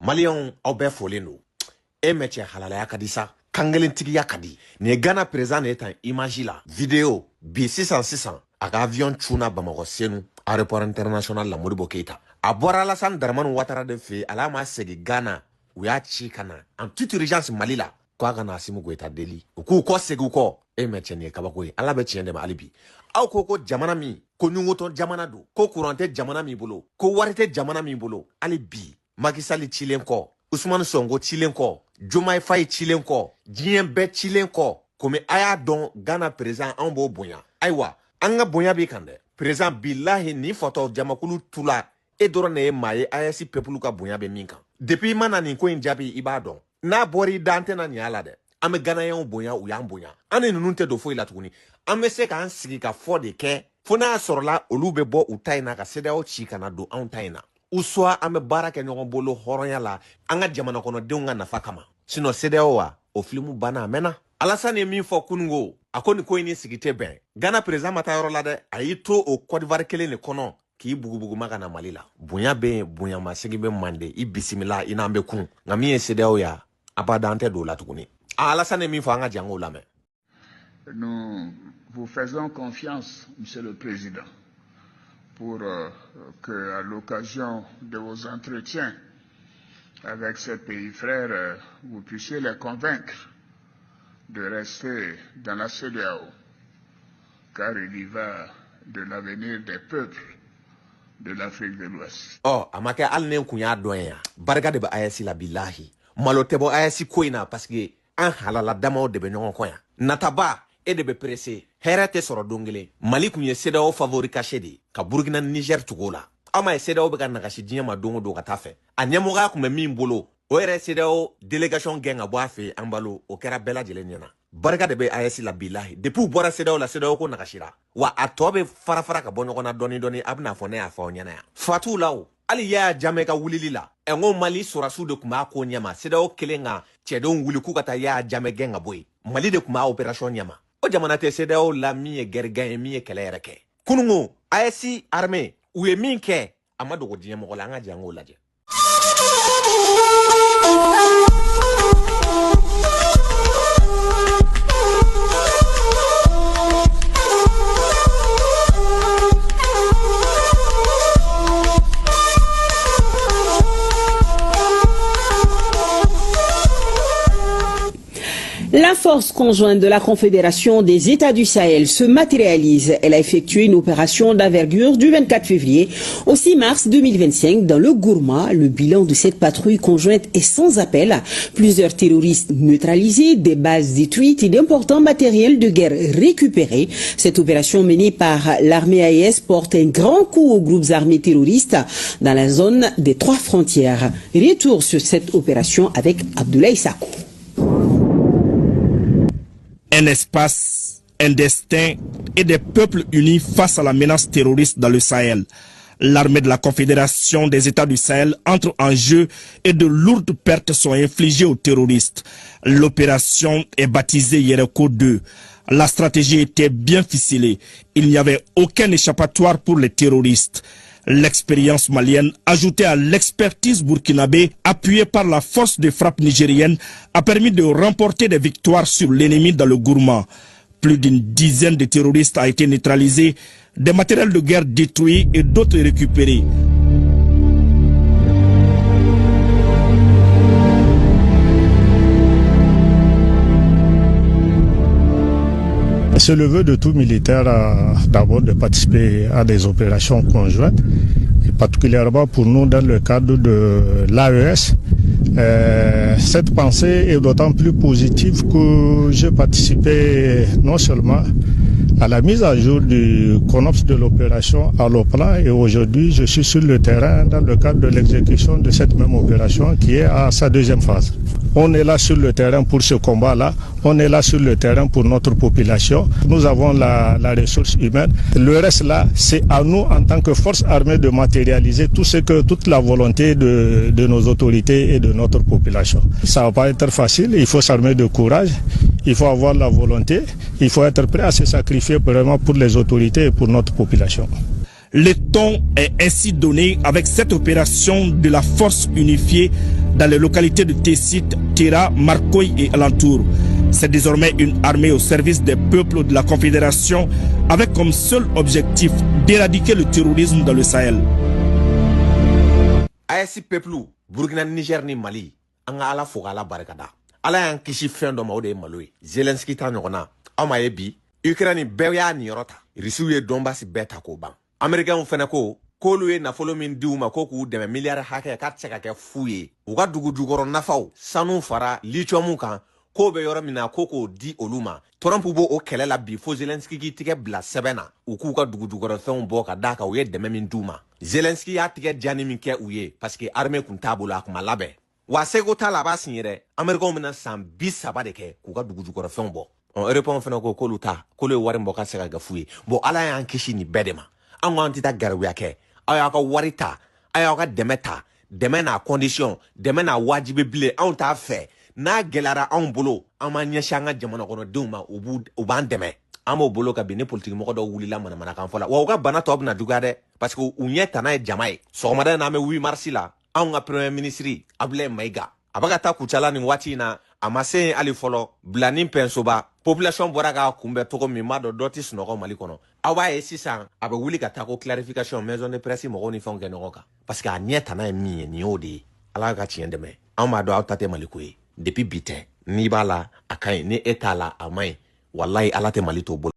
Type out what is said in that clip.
Malion Aubert Foleno. E meche halala kadisa. Kangelen tiki yakadi. Ni Ghana présent etan image la. Vidéo. B600 Aga avion Chuna Bamako Senu. Aéroport international la Modibo Keita. A Bora Alassane Dramane Ouattara de fe. Alama segi Ghana. Ouya chikana. En toute urgence Malila. Kwa Ghana Asimu Gweta Deli. Uku ko segi uko. E meche ni kabakwe. Alabe chiende ma alibi. Au koko jamana mi. Ko nyungoton jamana do. Ko courante jamana mi bolo. Ko warite jamana mi bolo. Alibi. Macky Sall chilen ko. Ousmane Sonko chilen ko. Diomaye Faye chilen ko. Diyen be chilen ko. Comme aya don Ghana présent en bo bonya. Aywa. Anga bonya bi kande. Présent billahi ni photo jamakulu tula. E doro ne maye ayasi pepulu ka bonya be minkan. Depuis mana ni ko injabi ibadon. Na bori dante na nyala de. Ame Ghana yon bonya ou yan bonya. Ane nunte do fo ilatuni. Ame se ka ansigi ka fo de ke. Fona sorla olube bo utaina ka seda o chika na do antaina. Uswa ame barake nyogon bolo horonya la. Anga jamana kono deunga nafakama. Sino seda wa o filmu bana amena. Alassane min fo kungo. Akoni ko ini sigite ben. Ghana président mata yoro la de. Ayito o Côte d'Ivoire kele ne kono. Ki bugu maga na malila. Bunya be bunya masigi be mande. I bisimila inambe kun. Ngami e seda o ya. Abadante do la tukuni. Alassane min fo anga jango la me. Nous vous faisons confiance, Monsieur le Président, pour que, à l'occasion de vos entretiens avec ces pays frères, vous puissiez les convaincre de rester dans la CEDEAO, car il y va de l'avenir des peuples de l'Afrique de l'Ouest. Oh, amake alne kunya doya. Barga de ba ayasi la billahi. Malotebo ayasi koina parce que an halala dama de be nyon koya. Nataba et de be pressé. Herate soro dongele. Mali kunye CEDEAO favori kashedi. Ka Burkina Niger tugola. Ama CEDEAO beka nakashi dinya madongo do katafe. Anyamoga kume mimbolo. Oere CEDEAO délégation genga boafe ambalo okera bela jeleniana. Barga de be ayesi la billahi. Depuis bora CEDEAO la CEDEAO ko nakashira. Wa atobe farafara ka bonyo kona doni abna fone afa onyana ya. Fatu lao. Ali ya Jamaica wulilila. Engo Mali surasu de kuma ko nyama. CEDEAO kelenga chedon wuliku kata ya Jamaica nga boy. Mali de kuma operation nyama. O jamana te CEDEAO la mi e gergan e mi e kele reke. Kunungo ayesi armée ou e minke amado ko dinya mo la nga jango laje. La force conjointe de la Confédération des États du Sahel se matérialise. Elle a effectué une opération d'envergure du 24 février au 6 mars 2025 dans le Gourma. Le bilan de cette patrouille conjointe est sans appel. Plusieurs terroristes neutralisés, des bases détruites et d'importants matériels de guerre récupérés. Cette opération menée par l'armée AES porte un grand coup aux groupes armés terroristes dans la zone des 3 frontières. Retour sur cette opération avec Abdoulaye Sakou. Un espace, un destin et des peuples unis face à la menace terroriste dans le Sahel. L'armée de la Confédération des États du Sahel entre en jeu et de lourdes pertes sont infligées aux terroristes. L'opération est baptisée Yereko 2. La stratégie était bien ficelée. Il n'y avait aucun échappatoire pour les terroristes. L'expérience malienne, ajoutée à l'expertise burkinabé, appuyée par la force de frappe nigérienne, a permis de remporter des victoires sur l'ennemi dans le Gourma. Plus d'une dizaine de terroristes a été neutralisés, des matériels de guerre détruits et d'autres récupérés. C'est le vœu de tout militaire d'abord de participer à des opérations conjointes, et particulièrement pour nous dans le cadre de l'AES. Cette pensée est d'autant plus positive que j'ai participé non seulement à la mise à jour du CONOPS de l'opération à l'OPLA et aujourd'hui je suis sur le terrain dans le cadre de l'exécution de cette même opération qui est à sa 2e phase. On est là sur le terrain pour ce combat-là, on est là sur le terrain pour notre population. Nous avons la ressource humaine. Le reste là, c'est à nous en tant que force armée de matérialiser toute la volonté de nos autorités et de notre population. Ça ne va pas être facile, il faut s'armer de courage, il faut avoir la volonté, il faut être prêt à se sacrifier vraiment pour les autorités et pour notre population. Le ton est ainsi donné avec cette opération de la force unifiée dans les localités de Tessit, Tera, Marcoy et alentours. C'est désormais une armée au service des peuples de la Confédération avec comme seul objectif d'éradiquer le terrorisme dans le Sahel. ASC peuple Burkina, Niger ni Mali anga ala fo ala barakada ala yan kisi fen do mawde maloy Zelensky ta nyona ama yebi Ukraine beya ni yorota risuye Donbass beta ko ban American fene ko lu na folo min diuma ko ku de milliard hake ka tseka ke fuye uga dugu dugoro nafaw sanu fara lithium kan ko be yoro mina ko di oluma Trump bo o kelela bi fo Zelensky ki tike bla sebena u ku ka dugu dugoro fen bo ka daka u ye de min duma Zelensky ya tike jani min ke uye parce que armée kun tabula kuma labe wa sego ta la ba sinyere American mina sam bi sabade ke ku ka dugu dugoro fen bo on répond fene ko luta ko le wari mbo ka seka ga fuye bo ala yan kishi ni bedema an wanti ta garwiya ke aya ka warita aya ka demeta deme na condition deme na wajibi bile an ta fe na gelara an bolo an ma nyɛsi an ka jamana kɔnɔ denw ma u b'an dɛmɛ an b'o bolo ka bin ni politique mɔgɔ dɔw wulila manamana kan fɔ la wa u ka bana tɔ bɛna juguya dɛ parce que u ɲɛ tana ye jama ye sɔgɔmada in na an bɛ 8 mars la anw ka premier ministre Abdoulaye Maïga a bɛ ka taa kucala nin waati in na a ma se yen hali fɔlɔ bila ni pɛnsoba population bɔra ka kunbɛn cogo min m'a dɔn dɔ tɛ sunɔgɔ Mali kɔnɔ aw b'a ye sisan a bɛ wuli ka taa ko clarification maison de presse mɔgɔw ni fɛnw kɛ ɲɔgɔn kan parce que a ɲɛ tana ye min ye nin y'o de ye Ala ka tiɲɛ dɛmɛ anw b'a dɔn aw ta tɛ Mali ko ye depuis bi tɛ n'i b'a la a ka ɲi ni e t'a la a man ɲi walahi Ala tɛ Mali to bolo